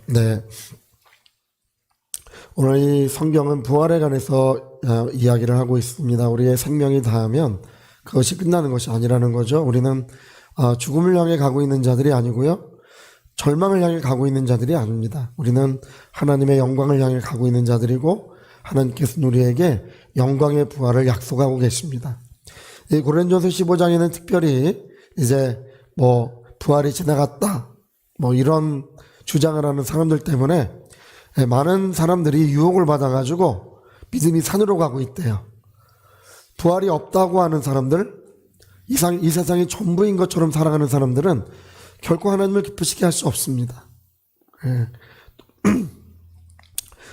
네. 오늘 이 성경은 부활에 관해서 이야기를 하고 있습니다. 우리의 생명이 다하면 그것이 끝나는 것이 아니라는 거죠. 우리는 죽음을 향해 가고 있는 자들이 아니고요. 절망을 향해 가고 있는 자들이 아닙니다. 우리는 하나님의 영광을 향해 가고 있는 자들이고 하나님께서는 우리에게 영광의 부활을 약속하고 계십니다. 이 고린도서 15장에는 특별히 이제 부활이 지나갔다 이런 주장을 하는 사람들 때문에 많은 사람들이 유혹을 받아가지고 믿음이 산으로 가고 있대요. 부활이 없다고 하는 사람들, 이 세상이 전부인 것처럼 살아가는 사람들은 결코 하나님을 기쁘시게 할 수 없습니다.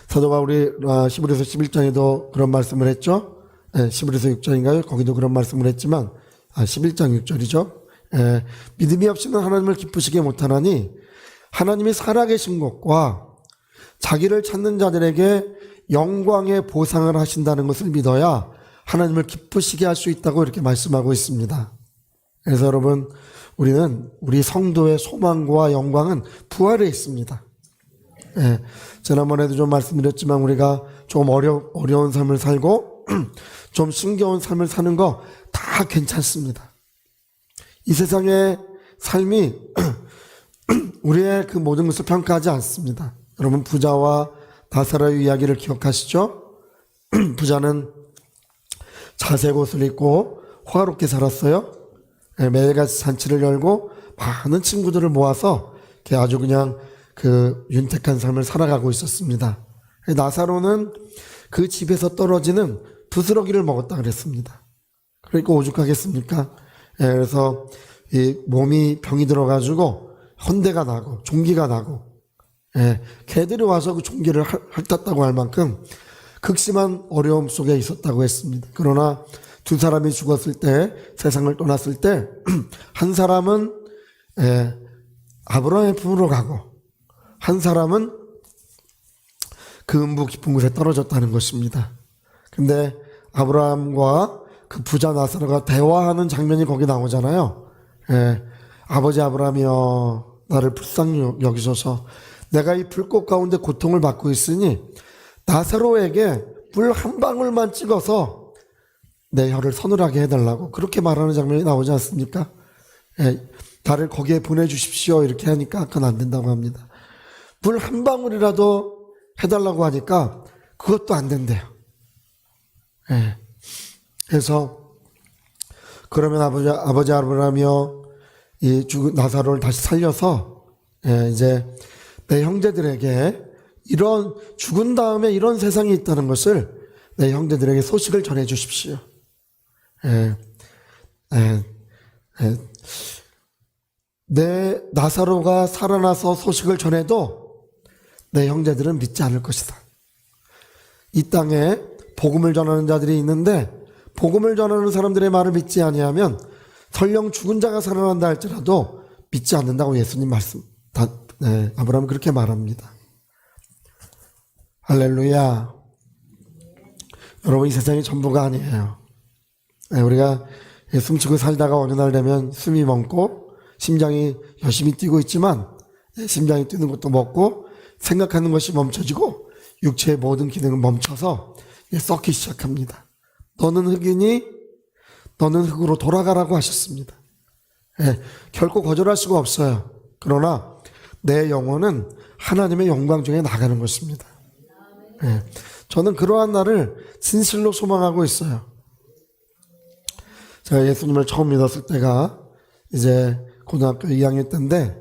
사도 바울이 히브리서 11장에도 그런 말씀을 했죠. 히브리서 6장인가요? 거기도 그런 말씀을 했지만 11장 6절이죠. 믿음이 없이는 하나님을 기쁘시게 못하나니 하나님이 살아계신 것과 자기를 찾는 자들에게 영광의 보상을 하신다는 것을 믿어야 하나님을 기쁘시게 할 수 있다고 이렇게 말씀하고 있습니다. 그래서 여러분, 우리 성도의 소망과 영광은 부활에 있습니다. 지난번에도 좀 말씀드렸지만 우리가 좀 어려운 삶을 살고 좀 힘겨운 삶을 사는 거 다 괜찮습니다. 이 세상의 삶이 우리의 그 모든 것을 평가하지 않습니다. 여러분, 부자와 나사로의 이야기를 기억하시죠? 부자는 자색 옷을 입고 화롭게 살았어요. 매일같이 잔치를 열고 많은 친구들을 모아서 아주 그냥 그 윤택한 삶을 살아가고 있었습니다. 나사로는 그 집에서 떨어지는 부스러기를 먹었다 그랬습니다. 그러니까 오죽하겠습니까? 그래서 이 몸이 병이 들어가지고 헌대가 나고 종기가 나고 개들이 와서 그 종기를 핥았다고 할 만큼 극심한 어려움 속에 있었다고 했습니다. 그러나 두 사람이 죽었을 때, 세상을 떠났을 때 한 사람은 아브라함의 품으로 가고 한 사람은 그 음부 깊은 곳에 떨어졌다는 것입니다. 근데 아브라함과 그 부자 나사로가 대화하는 장면이 거기 나오잖아요. 아버지 아브라함이여, 나를 불쌍히 여기소서. 내가 이 불꽃 가운데 고통을 받고 있으니 나사로에게 불 한 방울만 찍어서 내 혀를 서늘하게 해달라고 그렇게 말하는 장면이 나오지 않습니까? 나를 거기에 보내주십시오 이렇게 하니까 그건 안 된다고 합니다. 불 한 방울이라도 해달라고 하니까 그것도 안 된대요. 그래서 그러면 아버지 아브라함이여, 이 죽은 나사로를 다시 살려서 이제 내 형제들에게 이런 죽은 다음에 이런 세상이 있다는 것을 내 형제들에게 소식을 전해 주십시오. 내 나사로가 살아나서 소식을 전해도 내 형제들은 믿지 않을 것이다. 이 땅에 복음을 전하는 자들이 있는데 복음을 전하는 사람들의 말을 믿지 아니하면 설령 죽은 자가 살아난다 할지라도 믿지 않는다고 예수님 아브라함은 그렇게 말합니다. 할렐루야. 여러분, 이 세상이 전부가 아니에요. 우리가 숨쉬고 살다가 어느 날 되면 숨이 멈고 심장이 열심히 뛰고 있지만 심장이 뛰는 것도 멈고 생각하는 것이 멈춰지고 육체의 모든 기능은 멈춰서 썩기 시작합니다. 너는 흙이니 너는 흙으로 돌아가라고 하셨습니다. 결코 거절할 수가 없어요. 그러나 내 영혼은 하나님의 영광 중에 나가는 것입니다. 저는 그러한 날을 진실로 소망하고 있어요. 제가 예수님을 처음 믿었을 때가 이제 고등학교 2학년 때인데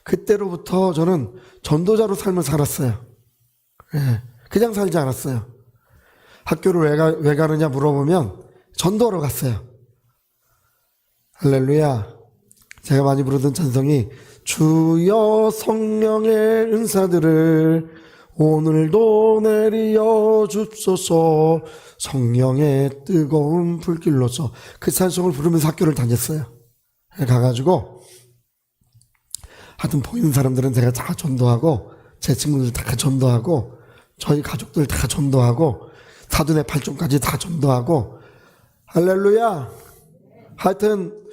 그때로부터 저는 전도자로 삶을 살았어요. 그냥 살지 않았어요. 학교를 왜 가느냐 물어보면 전도하러 갔어요. 할렐루야. 제가 많이 부르던 찬송이 주여 성령의 은사들을 오늘도 내리어 줍소서, 성령의 뜨거운 불길로서. 그 찬송을 부르면서 학교를 다녔어요. 가가지고 하여튼 보이는 사람들은 제가 다 전도하고 제 친구들 다 전도하고 저희 가족들 다 전도하고 사돈의 팔종까지 다 전도하고, 할렐루야. 하여튼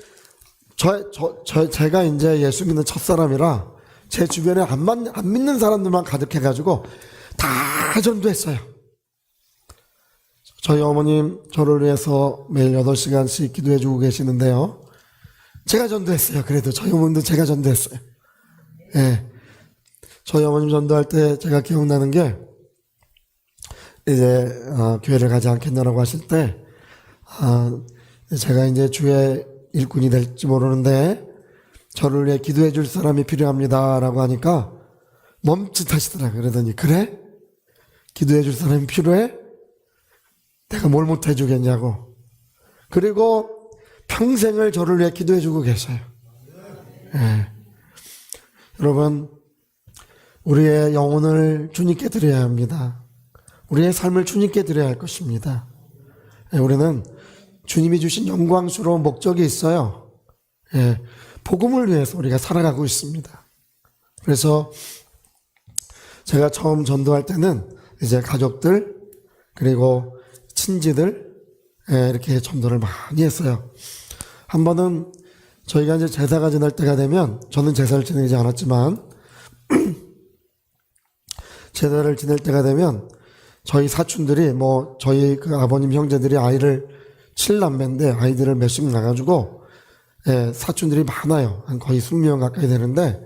제가 이제 예수 믿는 첫사람이라 제 주변에 안 믿는 사람들만 가득해가지고 다 전도했어요. 저희 어머님 저를 위해서 매일 8시간씩 기도해주고 계시는데요. 제가 전도했어요. 그래도 저희 어머님도 제가 전도했어요. 예. 저희 어머님 전도할 때 제가 기억나는 게 이제 교회를 가지 않겠냐라고 하실 때 제가 이제 주의 일꾼이 될지 모르는데 저를 위해 기도해 줄 사람이 필요합니다라고 하니까 멈칫하시더라고요. 그러더니 그래? 기도해 줄 사람이 필요해? 내가 뭘 못해 주겠냐고. 그리고 평생을 저를 위해 기도해 주고 계셔요. 예. 여러분, 우리의 영혼을 주님께 드려야 합니다. 우리의 삶을 주님께 드려야 할 것입니다. 예, 우리는 주님이 주신 영광스러운 목적이 있어요. 예, 복음을 위해서 우리가 살아가고 있습니다. 그래서 제가 처음 전도할 때는 이제 가족들 그리고 친지들 이렇게 전도를 많이 했어요. 한 번은 저희가 이제 제사가 지날 때가 되면 저는 제사를 지내지 않았지만 제사를 지낼 때가 되면 저희 사촌들이 저희 그 아버님 형제들이 아이를 7남매인데 아이들을 몇씩 낳아가지고 사촌들이 많아요. 한 거의 20명 가까이 되는데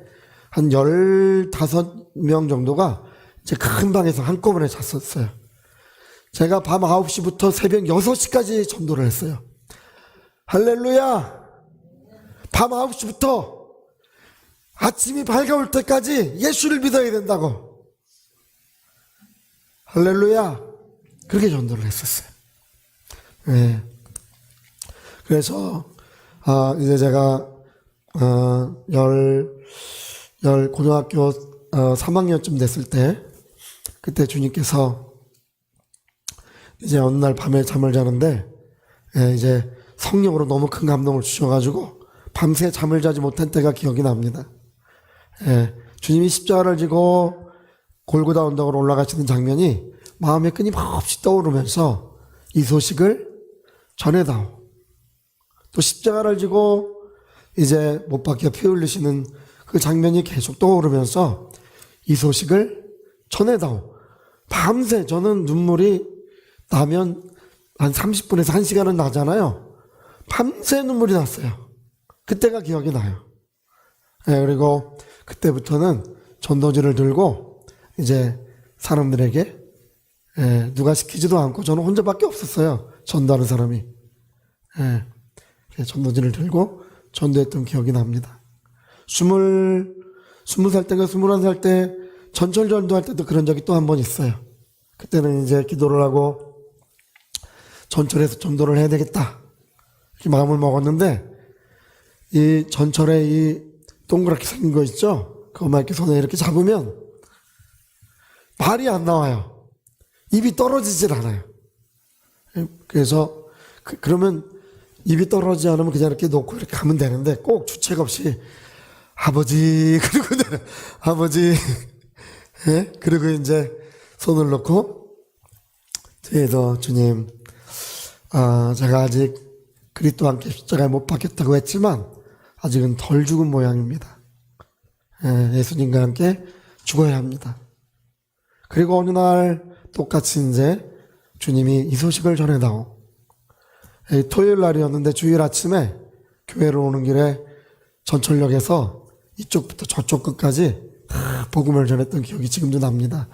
한 15명 정도가 이제 큰 방에서 한꺼번에 잤었어요. 제가 밤 9시부터 새벽 6시까지 전도를 했어요. 할렐루야! 밤 9시부터 아침이 밝아올 때까지 예수를 믿어야 된다고. 할렐루야! 그렇게 전도를 했었어요. 네. 그래서 이제 제가 고등학교 3학년쯤 됐을 때 그때 주님께서 이제 어느 날 밤에 잠을 자는데 이제 성령으로 너무 큰 감동을 주셔가지고 밤새 잠을 자지 못한 때가 기억이 납니다. 주님이 십자가를 지고 골고다 언덕으로 올라가시는 장면이 마음에 끊임없이 떠오르면서 이 소식을 전해다오. 또 십자가를 지고 이제 못 박혀 피 흘리시는 그 장면이 계속 떠오르면서 이 소식을 전해다오. 밤새 저는 눈물이 나면 한 30분에서 1시간은 나잖아요. 밤새 눈물이 났어요. 그때가 기억이 나요. 그리고 그때부터는 전도지를 들고 이제 사람들에게 누가 시키지도 않고 저는 혼자밖에 없었어요. 전도하는 사람이. 전도지를 들고 전도했던 기억이 납니다. 20살 때가 21살 때 전철 전도할 때도 그런 적이 또 한 번 있어요. 그때는 이제 기도를 하고 전철에서 전도를 해야 되겠다 이렇게 마음을 먹었는데 이 전철에 이 동그랗게 생긴 거 있죠? 그거만 이렇게 손에 이렇게 잡으면 말이 안 나와요. 입이 떨어지질 않아요. 그래서 그러면 입이 떨어지지 않으면 그냥 이렇게 놓고 이렇게 가면 되는데 꼭 주책 없이 아버지 그리고 아버지 그리고 이제 손을 놓고 뒤에서 주님 제가 아직 그리스도와 함께 십자가에 못 박혔다고 했지만 아직은 덜 죽은 모양입니다. 예수님과 함께 죽어야 합니다. 그리고 어느 날 똑같이 이제 주님이 이 소식을 전해다오. 토요일 날이었는데 주일 아침에 교회로 오는 길에 전철역에서 이쪽부터 저쪽 끝까지 복음을 전했던 기억이 지금도 납니다.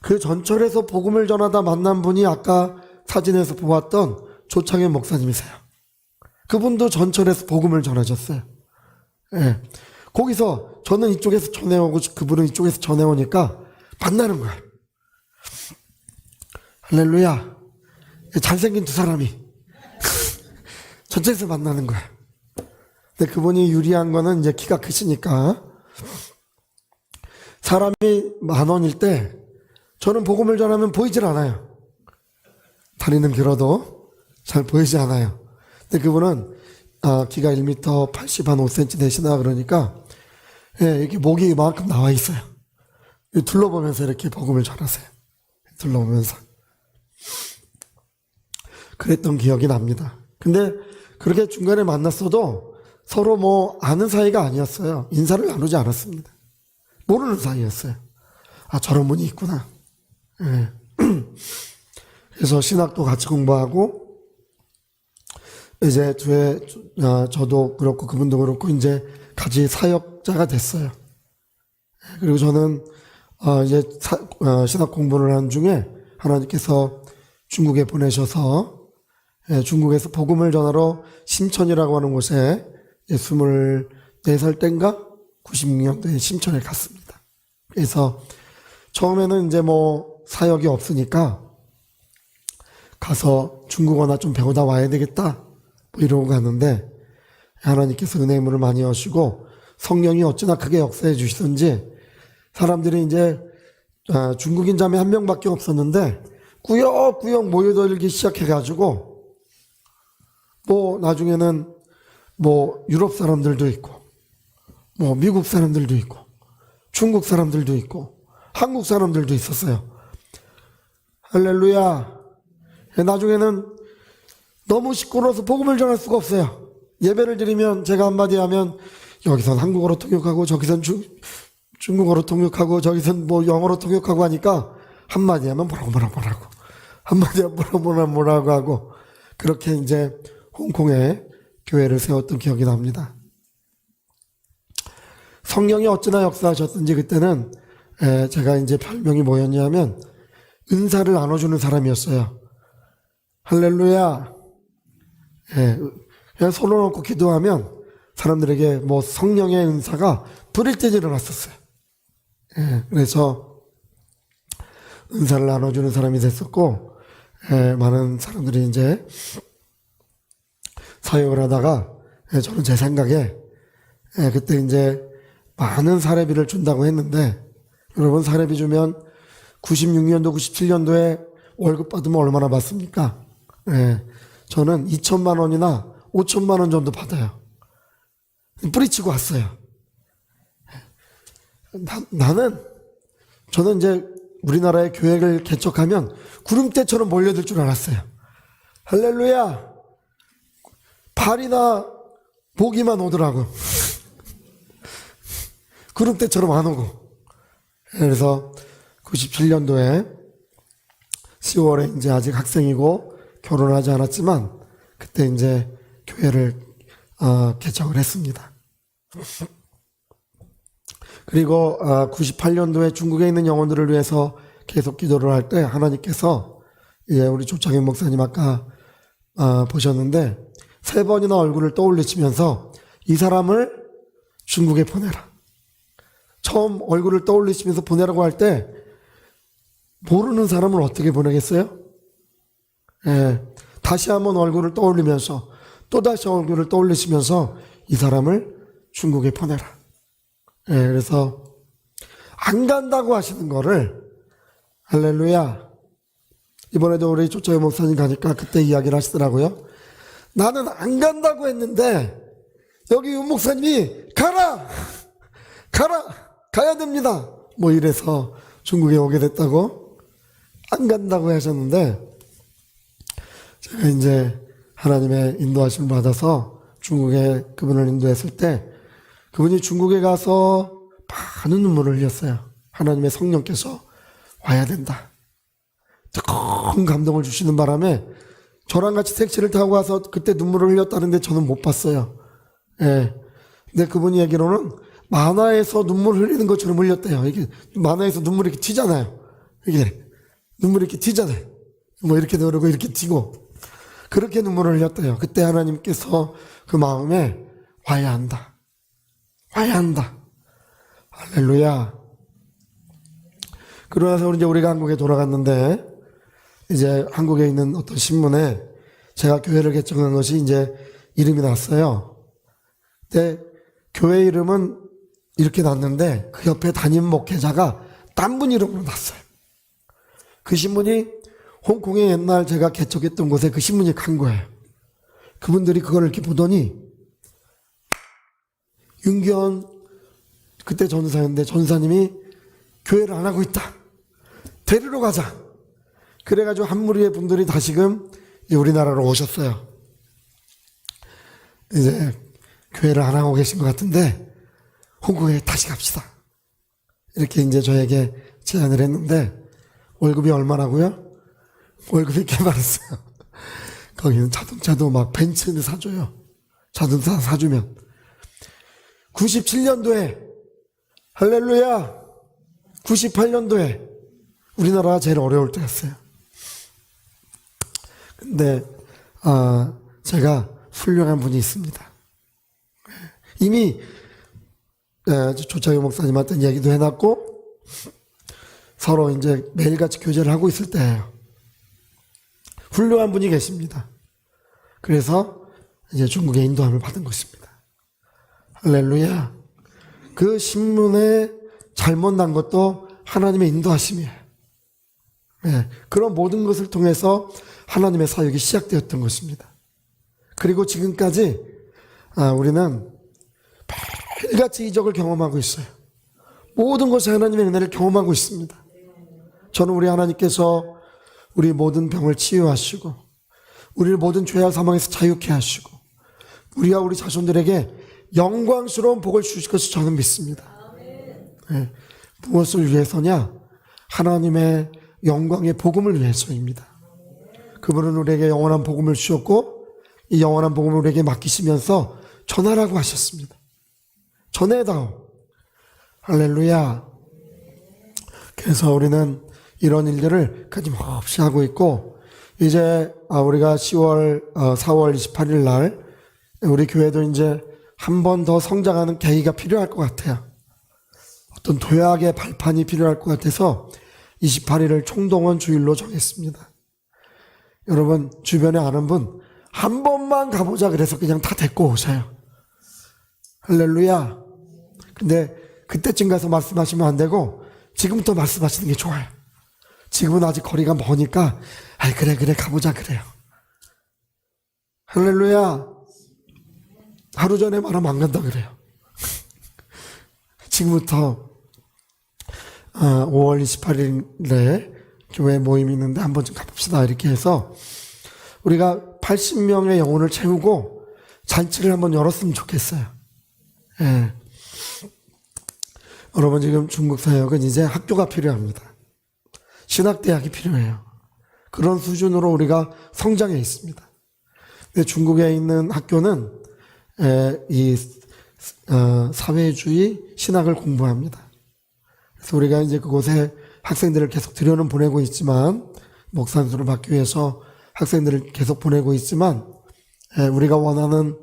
그 전철에서 복음을 전하다 만난 분이 아까 사진에서 보았던 조창현 목사님이세요. 그분도 전철에서 복음을 전하셨어요. 거기서 저는 이쪽에서 전해오고 그분은 이쪽에서 전해오니까 만나는 거예요. 할렐루야. 잘생긴 두 사람이 전철에서 만나는 거예요. 근데 그분이 유리한 거는 이제 키가 크시니까 사람이 10,000원일 때 저는 복음을 전하면 보이질 않아요. 다리는 길어도 잘 보이지 않아요. 근데 그분은 키가 1m 80 한 5cm 되시나 그러니까 이렇게 목이 이만큼 나와 있어요. 둘러보면서 이렇게 복음을 전하세요. 둘러보면서 그랬던 기억이 납니다. 근데 그렇게 중간에 만났어도 서로 아는 사이가 아니었어요. 인사를 나누지 않았습니다. 모르는 사이였어요. 아, 저런 분이 있구나. 예. 그래서 신학도 같이 공부하고, 이제 저도 그렇고 그분도 그렇고 이제 같이 사역자가 됐어요. 그리고 저는 이제 신학 공부를 한 중에 하나님께서 중국에 보내셔서 중국에서 복음을 전하러 심천이라고 하는 곳에 24살 땐가 96년도에 심천에 갔습니다. 그래서 처음에는 이제 뭐 사역이 없으니까 가서 중국어나 좀 배우다 와야 되겠다 뭐 이러고 갔는데 하나님께서 은혜의 문을 많이 여시고 성령이 어찌나 크게 역사해 주시던지 사람들이 이제 중국인 자매 한 명밖에 없었는데 꾸역꾸역 모여들기 시작해가지고 뭐 나중에는 뭐 유럽 사람들도 있고 뭐 미국 사람들도 있고 중국 사람들도 있고 한국 사람들도 있었어요. 할렐루야. 나중에는 너무 시끄러워서 복음을 전할 수가 없어요. 예배를 드리면 제가 한마디 하면 여기선 한국어로 통역하고 저기선 중국어로 통역하고 저기선 뭐 영어로 통역하고 하니까 한마디 하면 뭐라고 한마디 하면 뭐라고 하고 그렇게 이제 홍콩에 교회를 세웠던 기억이 납니다. 성령이 어찌나 역사하셨든지 그때는 제가 이제 별명이 뭐였냐면 은사를 나눠주는 사람이었어요. 할렐루야. 그냥 손을 얹고 기도하면 사람들에게 뭐 성령의 은사가 불일 때 일어났었어요. 그래서 은사를 나눠주는 사람이 됐었고, 많은 사람들이 이제 사역을 하다가 저는 제 생각에 그때 이제 많은 사례비를 준다고 했는데 여러분 사례비 주면 96년도 97년도에 월급 받으면 얼마나 받습니까? 저는 2천만 원이나 5천만 원 정도 받아요. 뿌리치고 왔어요. 저는 이제 우리나라의 교회를 개척하면 구름대처럼 몰려들 줄 알았어요. 할렐루야. 발이나 보기만 오더라고. 구름대처럼 안 오고. 그래서 97년도에 10월에 이제 아직 학생이고 결혼하지 않았지만 그때 이제 교회를 개척을 했습니다. 그리고 98년도에 중국에 있는 영혼들을 위해서 계속 기도를 할 때 하나님께서 이제 우리 조창현 목사님 아까 보셨는데 3번이나 얼굴을 떠올리시면서 이 사람을 중국에 보내라. 처음 얼굴을 떠올리시면서 보내라고 할 때 모르는 사람을 어떻게 보내겠어요? 다시 한번 얼굴을 떠올리면서 또다시 얼굴을 떠올리시면서 이 사람을 중국에 보내라. 그래서 안 간다고 하시는 거를 할렐루야. 이번에도 우리 조차영 목사님 가니까 그때 이야기를 하시더라고요. 나는 안 간다고 했는데 여기 윤 목사님이 가라 가야 됩니다 뭐 이래서 중국에 오게 됐다고 안 간다고 하셨는데 제가 이제 하나님의 인도하심을 받아서 중국에 그분을 인도했을 때 그분이 중국에 가서 많은 눈물을 흘렸어요. 하나님의 성령께서 와야 된다. 큰 감동을 주시는 바람에 저랑 같이 택시를 타고 가서 그때 눈물을 흘렸다는데 저는 못 봤어요. 근데 그분이 얘기로는 만화에서 눈물 흘리는 것처럼 흘렸대요. 이게 만화에서 눈물이 이렇게 튀잖아요. 이게 눈물이 이렇게 튀잖아요. 뭐 이렇게 누르고 이렇게 튀고 그렇게 눈물을 흘렸대요. 그때 하나님께서 그 마음에 와야 한다. 할렐루야. 그러고 나서 이제 우리가 한국에 돌아갔는데 이제 한국에 있는 어떤 신문에 제가 교회를 개척한 것이 이제 이름이 났어요. 근데 교회 이름은 이렇게 났는데 그 옆에 담임 목회자가 딴 분 이름으로 났어요. 그 신문이 홍콩에 옛날 제가 개척했던 곳에 그 신문이 간 거예요. 그분들이 그걸 이렇게 보더니 윤기현 그때 전사였는데 전사님이 교회를 안 하고 있다. 데리러 가자. 그래가지고 한 무리의 분들이 다시금 우리나라로 오셨어요. 이제 교회를 안 하고 계신 것 같은데 홍콩에 다시 갑시다. 이렇게 이제 저에게 제안을 했는데 월급이 얼마라고요? 월급이 꽤 많았어요. 거기는 자동차도 막 벤츠를 사줘요. 자동차 사주면. 97년도에 할렐루야 98년도에 우리나라가 제일 어려울 때였어요. 근데 제가 훌륭한 분이 있습니다. 이미 조창용 목사님한테 이야기도 해놨고 서로 이제 매일같이 교제를 하고 있을 때예요. 훌륭한 분이 계십니다. 그래서 이제 중국의 인도함을 받은 것입니다. 할렐루야. 그 신문에 잘못 난 것도 하나님의 인도하심이에요. 네, 그런 모든 것을 통해서 하나님의 사역이 시작되었던 것입니다. 그리고 지금까지 우리는 매일같이 이적을 경험하고 있어요. 모든 것이 하나님의 은혜를 경험하고 있습니다. 저는 우리 하나님께서 우리 모든 병을 치유하시고 우리를 모든 죄와 사망에서 자유케 하시고 우리와 우리 자손들에게 영광스러운 복을 주실 것을 저는 믿습니다. 네, 무엇을 위해서냐? 하나님의 영광의 복음을 위해서입니다. 그분은 우리에게 영원한 복음을 주셨고 이 영원한 복음을 우리에게 맡기시면서 전하라고 하셨습니다. 전해다오. 할렐루야. 그래서 우리는 이런 일들을 끊임없이 하고 있고 이제 우리가 4월 28일 날 우리 교회도 이제 한 번 더 성장하는 계기가 필요할 것 같아요. 어떤 도약의 발판이 필요할 것 같아서 28일을 총동원 주일로 정했습니다. 여러분 주변에 아는 분 한 번만 가보자 그래서 그냥 다 데리고 오세요. 할렐루야. 근데 그때쯤 가서 말씀하시면 안 되고 지금부터 말씀하시는 게 좋아요. 지금은 아직 거리가 머니까 그래 가보자 그래요. 할렐루야. 하루 전에 말하면 안 간다 그래요. 지금부터 5월 28일에 교회 모임이 있는데 한 번쯤 가봅시다 이렇게 해서 우리가 80명의 영혼을 채우고 잔치를 한번 열었으면 좋겠어요. 예. 여러분 지금 중국 사역은 이제 학교가 필요합니다. 신학대학이 필요해요. 그런 수준으로 우리가 성장해 있습니다. 근데 중국에 있는 학교는 이 사회주의 신학을 공부합니다. 그래서 우리가 이제 그곳에 학생들을 계속 들여는 보내고 있지만 목사님으로 받기 위해서 학생들을 계속 보내고 있지만 우리가 원하는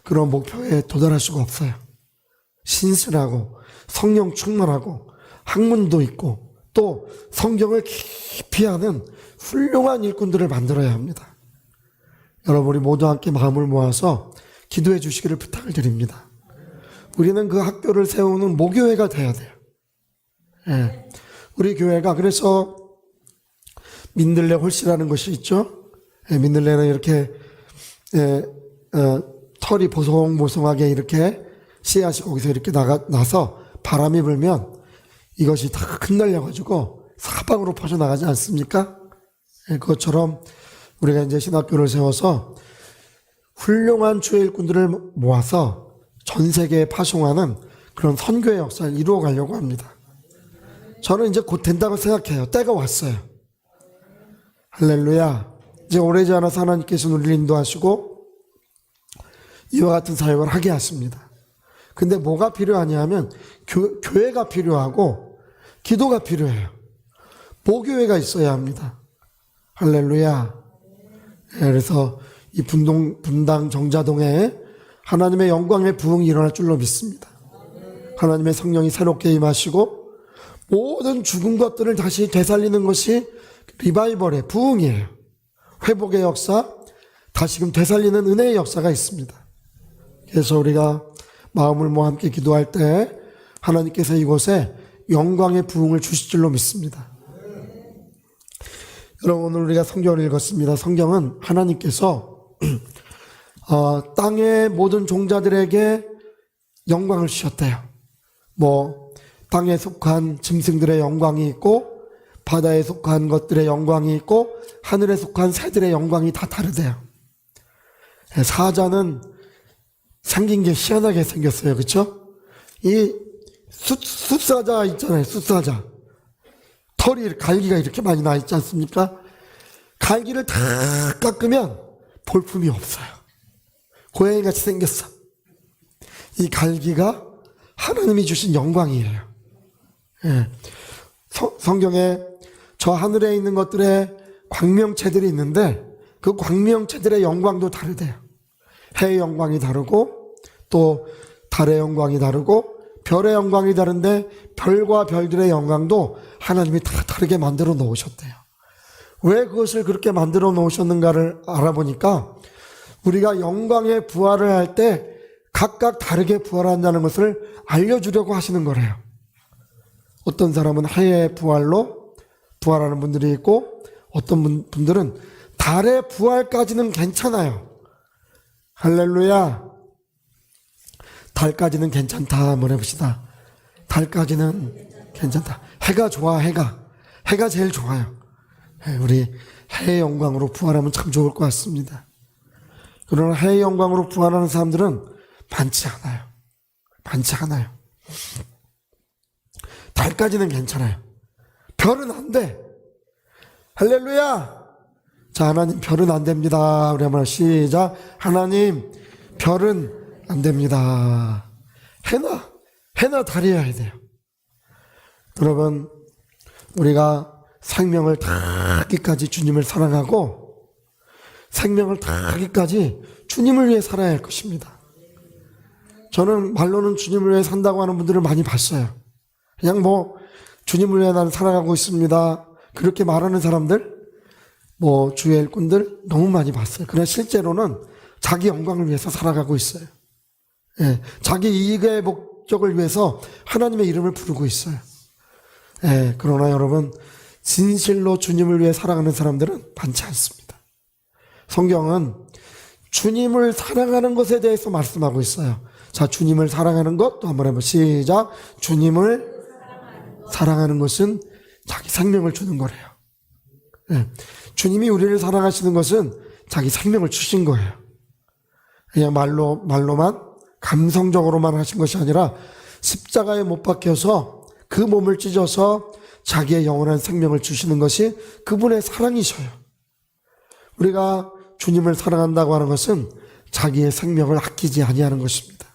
그런 목표에 도달할 수가 없어요. 신실하고 성령 충만하고 학문도 있고 또 성경을 깊이 아는 훌륭한 일꾼들을 만들어야 합니다. 여러분 우리 모두 함께 마음을 모아서 기도해 주시기를 부탁을 드립니다. 우리는 그 학교를 세우는 모교회가 돼야 돼요. 우리 교회가 그래서 민들레 홀씨라는 것이 있죠. 민들레는 이렇게 털이 보송보송하게 이렇게 씨앗이 거기서 이렇게 나서 바람이 불면 이것이 다 흩날려가지고 사방으로 퍼져나가지 않습니까? 그것처럼 우리가 이제 신학교를 세워서 훌륭한 주의 일꾼들을 모아서 전 세계에 파송하는 그런 선교의 역사를 이루어 가려고 합니다. 저는 이제 곧 된다고 생각해요. 때가 왔어요. 할렐루야. 이제 오래지 않아서 하나님께서 우리를 인도하시고 이와 같은 사역을 하게 하십니다. 근데 뭐가 필요하냐 하면 교회가 필요하고 기도가 필요해요. 모교회가 있어야 합니다. 할렐루야. 그래서 이 분당 정자동에 하나님의 영광의 부흥이 일어날 줄로 믿습니다. 하나님의 성령이 새롭게 임하시고 모든 죽은 것들을 다시 되살리는 것이 리바이벌의 부흥이에요. 회복의 역사, 다시금 되살리는 은혜의 역사가 있습니다. 그래서 우리가 마음을 모아 함께 기도할 때 하나님께서 이곳에 영광의 부흥을 주실 줄로 믿습니다. 여러분 오늘 우리가 성경을 읽었습니다. 성경은 하나님께서 땅의 모든 종자들에게 영광을 주셨대요. 땅에 속한 짐승들의 영광이 있고 바다에 속한 것들의 영광이 있고 하늘에 속한 새들의 영광이 다 다르대요. 사자는 생긴 게 희한하게 생겼어요. 그렇죠? 이 숫사자 있잖아요. 숫사자. 털이 갈기가 이렇게 많이 나 있지 않습니까? 갈기를 다 깎으면 볼품이 없어요. 고양이같이 생겼어. 이 갈기가 하나님이 주신 영광이에요. 예. 성경에 저 하늘에 있는 것들의 광명체들이 있는데 그 광명체들의 영광도 다르대요. 해의 영광이 다르고 또 달의 영광이 다르고 별의 영광이 다른데 별과 별들의 영광도 하나님이 다 다르게 만들어 놓으셨대요. 왜 그것을 그렇게 만들어 놓으셨는가를 알아보니까 우리가 영광의 부활을 할 때 각각 다르게 부활한다는 것을 알려주려고 하시는 거래요. 어떤 사람은 해의 부활로 부활하는 분들이 있고 어떤 분들은 달의 부활까지는 괜찮아요. 할렐루야. 달까지는 괜찮다. 한번 해봅시다. 달까지는 괜찮다. 해가 좋아. 해가 제일 좋아요. 우리 해의 영광으로 부활하면 참 좋을 것 같습니다. 그러나 해의 영광으로 부활하는 사람들은 많지 않아요. 달까지는 괜찮아요. 별은 안 돼. 할렐루야. 자, 하나님 별은 안 됩니다. 우리 한번 시작. 하나님 별은 안 됩니다. 해나 달이어야 돼요. 여러분, 우리가 생명을 다하기까지 주님을 사랑하고 생명을 다하기까지 주님을 위해 살아야 할 것입니다. 저는 말로는 주님을 위해 산다고 하는 분들을 많이 봤어요. 그냥 주님을 위해 나는 살아가고 있습니다. 그렇게 말하는 사람들, 주의 일꾼들 너무 많이 봤어요. 그러나 실제로는 자기 영광을 위해서 살아가고 있어요. 예, 자기 이익의 목적을 위해서 하나님의 이름을 부르고 있어요. 예, 그러나 여러분, 진실로 주님을 위해 살아가는 사람들은 많지 않습니다. 성경은 주님을 사랑하는 것에 대해서 말씀하고 있어요. 자, 주님을 사랑하는 것 또 한번 해보면 시작. 주님을 사랑하는 것은 자기 생명을 주는 거래요. 예, 주님이 우리를 사랑하시는 것은 자기 생명을 주신 거예요. 그냥 말로만 감성적으로만 하신 것이 아니라 십자가에 못 박혀서 그 몸을 찢어서 자기의 영원한 생명을 주시는 것이 그분의 사랑이셔요. 우리가 주님을 사랑한다고 하는 것은 자기의 생명을 아끼지 아니하는 것입니다.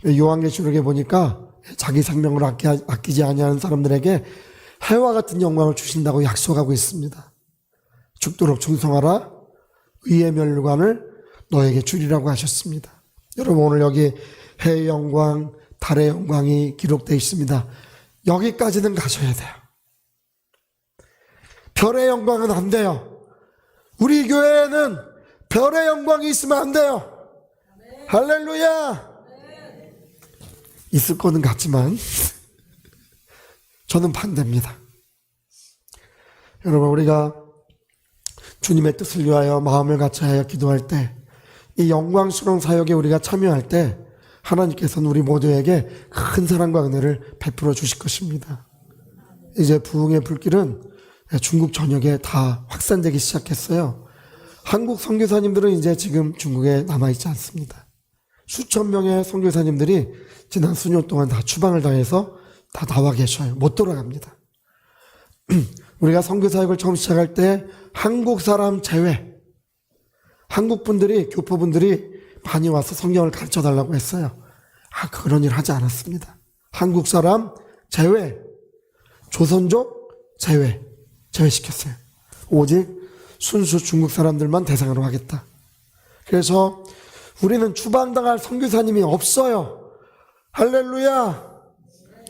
요한계시록에 보니까 자기 생명을 아끼지 아니하는 사람들에게 해와 같은 영광을 주신다고 약속하고 있습니다. 죽도록 충성하라. 의의 멸관을 너에게 주리라고 하셨습니다. 여러분, 오늘 여기 해의 영광, 달의 영광이 기록되어 있습니다. 여기까지는 가셔야 돼요. 별의 영광은 안 돼요. 우리 교회에는 별의 영광이 있으면 안 돼요. 할렐루야. 있을 거는 같지만 저는 반대입니다. 여러분, 우리가 주님의 뜻을 위하여 마음을 같이하여 기도할 때, 이 영광스러운 사역에 우리가 참여할 때 하나님께서는 우리 모두에게 큰 사랑과 은혜를 베풀어 주실 것입니다. 이제 부흥의 불길은 중국 전역에 다 확산되기 시작했어요. 한국 선교사님들은 이제 지금 중국에 남아있지 않습니다. 수천 명의 선교사님들이 지난 수년 동안 다 추방을 당해서 다 나와 계셔요. 못 돌아갑니다. 우리가 선교사역을 처음 시작할 때 한국 사람 제외, 한국 분들이, 교포분들이 많이 와서 성경을 가르쳐 달라고 했어요. 그런 일 하지 않았습니다. 한국 사람 제외, 조선족 제외시켰어요. 오직 순수 중국 사람들만 대상으로 하겠다. 그래서 우리는 추방당할 선교사님이 없어요. 할렐루야.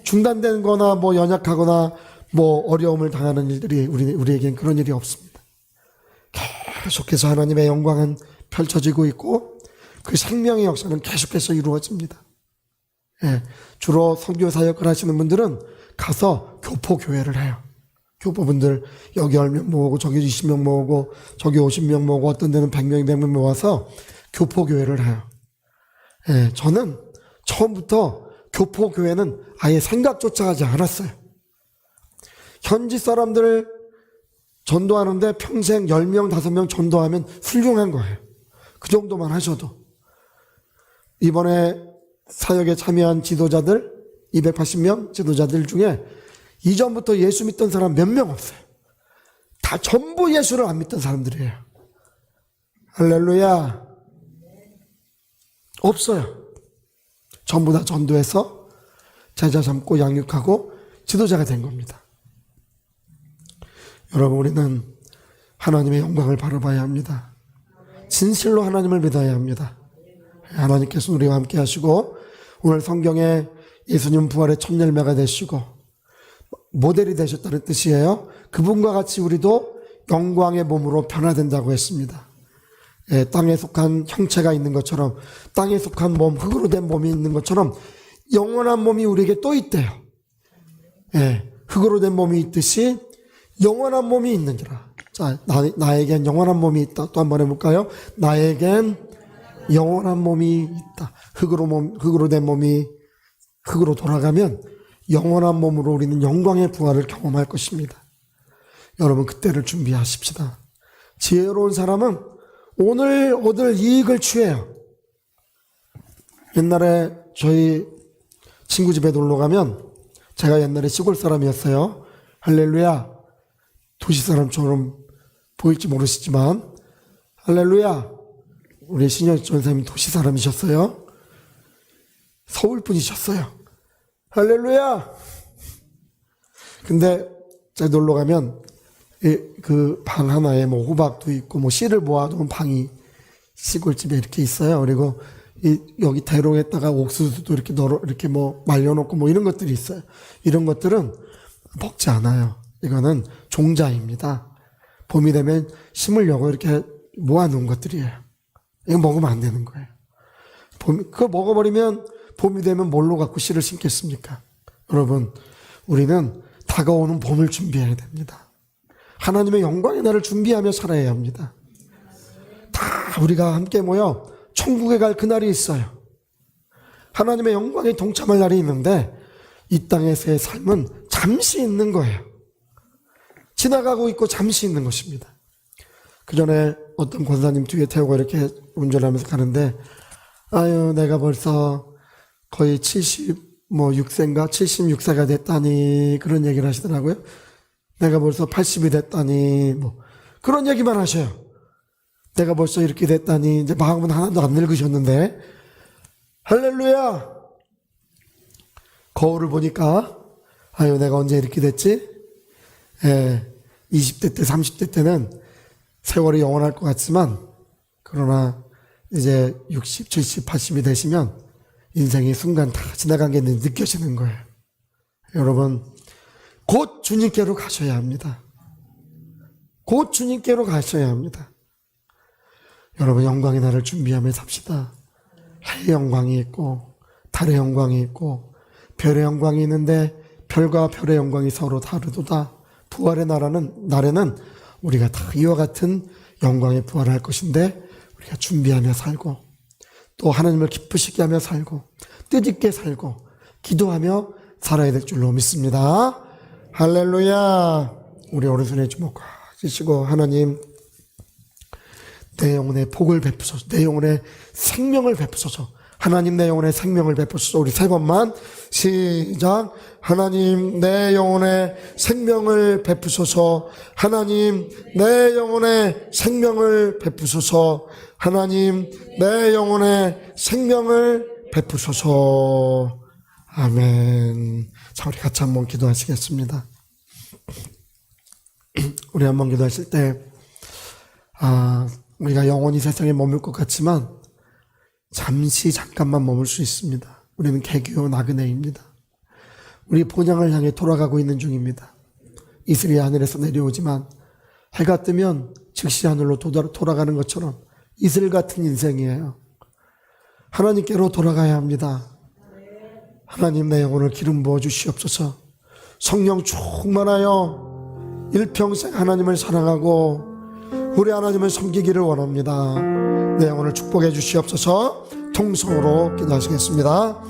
중단된 거나 연약하거나 어려움을 당하는 일들이 우리에겐 그런 일이 없습니다. 계속해서 하나님의 영광은 펼쳐지고 있고 그 생명의 역사는 계속해서 이루어집니다. 예, 주로 선교 사역을 하시는 분들은 가서 교포교회를 해요. 교포분들 여기 10명 모으고 저기 20명 모으고 저기 50명 모으고 어떤 데는 100명, 100명 모아서 교포교회를 해요. 예, 저는 처음부터 교포교회는 아예 생각조차 하지 않았어요. 현지 사람들을 전도하는데 평생 10명, 5명 전도하면 훌륭한 거예요. 그 정도만 하셔도. 이번에 사역에 참여한 지도자들 280명 지도자들 중에 이전부터 예수 믿던 사람 몇 명 없어요. 다 전부 예수를 안 믿던 사람들이에요. 할렐루야. 없어요. 전부 다 전도해서 제자 삼고 양육하고 지도자가 된 겁니다. 여러분, 우리는 하나님의 영광을 바라봐야 합니다. 진실로 하나님을 믿어야 합니다. 하나님께서 우리와 함께 하시고 오늘 성경에 예수님 부활의 첫 열매가 되시고 모델이 되셨다는 뜻이에요. 그분과 같이 우리도 영광의 몸으로 변화된다고 했습니다. 땅에 속한 형체가 있는 것처럼, 땅에 속한 몸, 흙으로 된 몸이 있는 것처럼 영원한 몸이 우리에게 또 있대요. 흙으로 된 몸이 있듯이 영원한 몸이 있느니라. 자, 나에겐 영원한 몸이 있다. 또 한번 해볼까요? 나에겐 영원한 몸이 있다. 흙으로 된 몸이 흙으로 돌아가면 영원한 몸으로 우리는 영광의 부활을 경험할 것입니다. 여러분, 그때를 준비하십시다. 지혜로운 사람은 오늘 얻을 이익을 취해요. 옛날에 저희 친구 집에 놀러 가면, 제가 옛날에 시골 사람이었어요. 할렐루야. 도시 사람처럼 보일지 모르시지만 할렐루야. 우리 신영 전사님 도시 사람이셨어요. 서울 분이셨어요. 할렐루야. 근데 제가 놀러 가면 그 방 하나에 뭐 호박도 있고 뭐 씨를 모아둔 방이 시골집에 이렇게 있어요. 그리고 여기 대롱에다가 옥수수도 이렇게 뭐 말려놓고 뭐 이런 것들이 있어요. 이런 것들은 먹지 않아요. 이거는 종자입니다. 봄이 되면 심으려고 이렇게 모아놓은 것들이에요. 이거 먹으면 안 되는 거예요. 그거 먹어버리면 봄이 되면 뭘로 갖고 씨를 심겠습니까? 여러분, 우리는 다가오는 봄을 준비해야 됩니다. 하나님의 영광의 날을 준비하며 살아야 합니다. 다 우리가 함께 모여 천국에 갈 그날이 있어요. 하나님의 영광에 동참할 날이 있는데 이 땅에서의 삶은 잠시 있는 거예요. 지나가고 있고 잠시 있는 것입니다. 그 전에 어떤 권사님 뒤에 태우고 이렇게 운전하면서 가는데, 아유, 내가 벌써 거의 76세인가 76세가 됐다니 그런 얘기를 하시더라고요. 내가 벌써 80이 됐다니 뭐 그런 얘기만 하셔요. 내가 벌써 이렇게 됐다니, 이제 마음은 하나도 안 늙으셨는데. 할렐루야. 거울을 보니까 아유, 내가 언제 이렇게 됐지? 20대 때 30대 때는 세월이 영원할 것 같지만, 그러나 이제 60, 70, 80이 되시면 인생이 순간 다 지나간 게 느껴지는 거예요. 여러분, 곧 주님께로 가셔야 합니다. 곧 주님께로 가셔야 합니다. 여러분, 영광의 날을 준비하며 삽시다. 해의 영광이 있고 달의 영광이 있고 별의 영광이 있는데 별과 별의 영광이 서로 다르도다. 부활의 날에는 우리가 다 이와 같은 영광의 부활을 할 것인데 우리가 준비하며 살고 또 하나님을 기쁘시게 하며 살고 뜻있게 살고 기도하며 살아야 될 줄로 믿습니다. 할렐루야. 우리 오른손에 주목하시고, 하나님, 내 영혼에 복을 베푸소서. 내 영혼에 생명을 베푸소서. 하나님, 내 영혼에 생명을 베푸소서. 우리 세 번만 시작. 하나님, 내 영혼에 생명을 베푸소서. 하나님, 내 영혼에 생명을 베푸소서. 하나님, 내 영혼에 생명을 베푸소서. 아멘. 자, 우리 같이 한번 기도하시겠습니다. 우리 한번 기도하실 때, 우리가 영원히 세상에 머물 것 같지만 잠깐만 머물 수 있습니다. 우리는 개교 나그네입니다. 우리 본향을 향해 돌아가고 있는 중입니다. 이슬이 하늘에서 내려오지만 해가 뜨면 즉시 하늘로 돌아가는 것처럼 이슬 같은 인생이에요. 하나님께로 돌아가야 합니다. 하나님, 내 영혼을 기름 부어 주시옵소서. 성령 충만하여 일평생 하나님을 사랑하고 우리 하나님을 섬기기를 원합니다. 내 영혼을 축복해 주시옵소서. 통성으로 기도하시겠습니다.